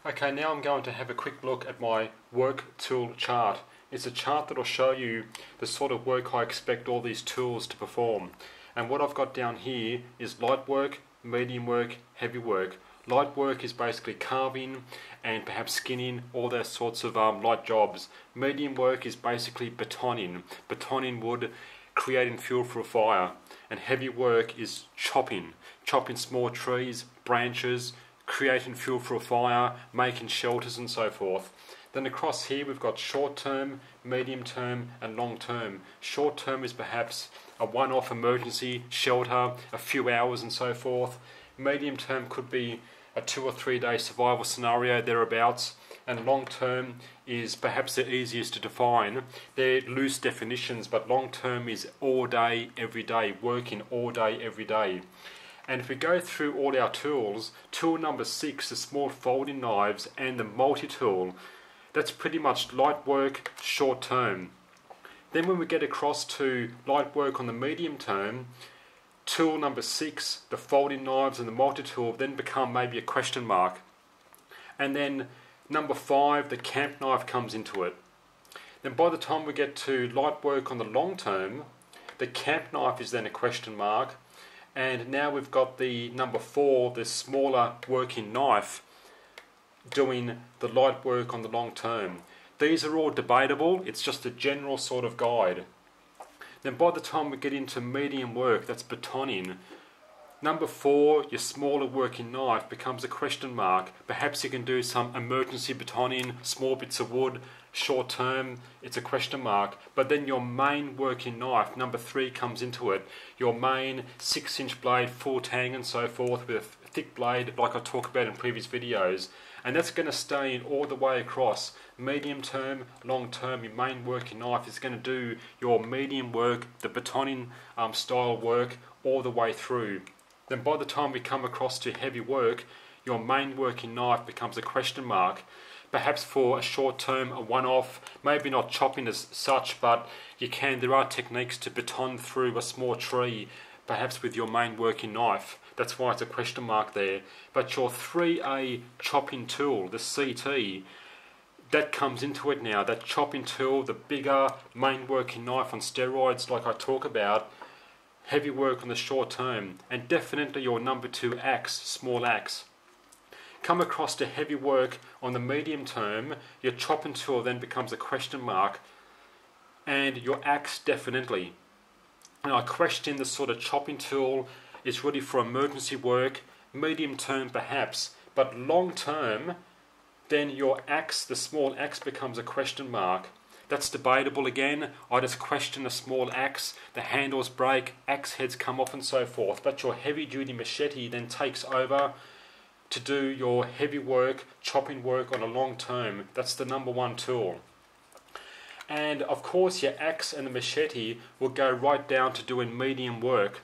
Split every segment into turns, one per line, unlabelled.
Okay, now I'm going to have a quick look at my work tool chart. It's a chart that will show you the sort of work I expect all these tools to perform. And what I've got down here is light work, medium work, heavy work. Light work is basically carving and perhaps skinning, all those sorts of light jobs. Medium work is basically betoning wood, creating fuel for a fire. And heavy work is chopping small trees, branches, creating fuel for a fire, making shelters and so forth. Then across here we've got short term, medium term and long term. Short term is perhaps a one-off emergency shelter, a few hours and so forth. Medium term could be a 2 or 3 day survival scenario thereabouts, and long term is perhaps the easiest to define. They're loose definitions, but long term is all day, every day, working all day, every day. And if we go through all our tools, tool number 6, the small folding knives and the multi-tool, that's pretty much light work, short term. Then when we get across to light work on the medium term, tool number 6, the folding knives and the multi-tool then become maybe a question mark. And then number 5, the camp knife comes into it. Then by the time we get to light work on the long term, the camp knife is then a question mark. And now we've got the number 4, the smaller working knife, doing the light work on the long term. These are all debatable, it's just a general sort of guide. Then by the time we get into medium work, that's betoning, number 4, your smaller working knife, becomes a question mark. Perhaps you can do some emergency betoning, small bits of wood, short term, it's a question mark. But then your main working knife, number 3, comes into it. Your main 6-inch blade, full tang and so forth, with a thick blade like I talked about in previous videos. And that's going to stay in all the way across. Medium term, long term, your main working knife is going to do your medium work, the betoning style work, all the way through. Then by the time we come across to heavy work, your main working knife becomes a question mark. Perhaps for a short term, a one-off, maybe not chopping as such, but there are techniques to beton through a small tree, perhaps with your main working knife. That's why it's a question mark there. But your 3A chopping tool, the CT, that comes into it now. That chopping tool, the bigger main working knife on steroids like I talk about, heavy work on the short term, and definitely your number 2 axe, small axe. Come across to heavy work on the medium term, your chopping tool then becomes a question mark, and your axe definitely. And I question the sort of chopping tool is ready for emergency work, medium term perhaps, but long term, then your axe, the small axe, becomes a question mark. That's debatable again. I just question the small axe, the handles break, axe heads come off and so forth, but your heavy duty machete then takes over to do your heavy work, chopping work on a long term. That's the number 1 tool. And of course your axe and the machete will go right down to doing medium work.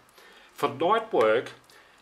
For light work,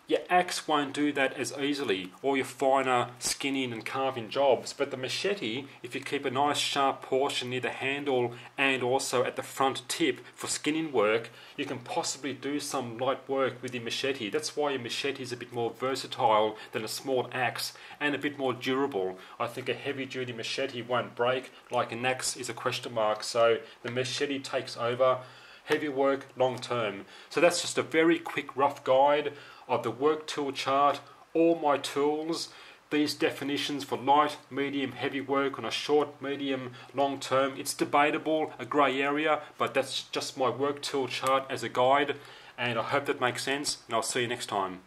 your axe won't do that as easily, or your finer skinning and carving jobs, but the machete, if you keep a nice sharp portion near the handle and also at the front tip for skinning work, you can possibly do some light work with your machete. That's why your machete is a bit more versatile than a small axe and a bit more durable. I think a heavy duty machete won't break like an axe is a question mark, so the machete takes over. Heavy work, long term. So that's just a very quick rough guide of the work tool chart, all my tools, these definitions for light, medium, heavy work on a short, medium, long term. It's debatable, a grey area, but that's just my work tool chart as a guide, and I hope that makes sense, and I'll see you next time.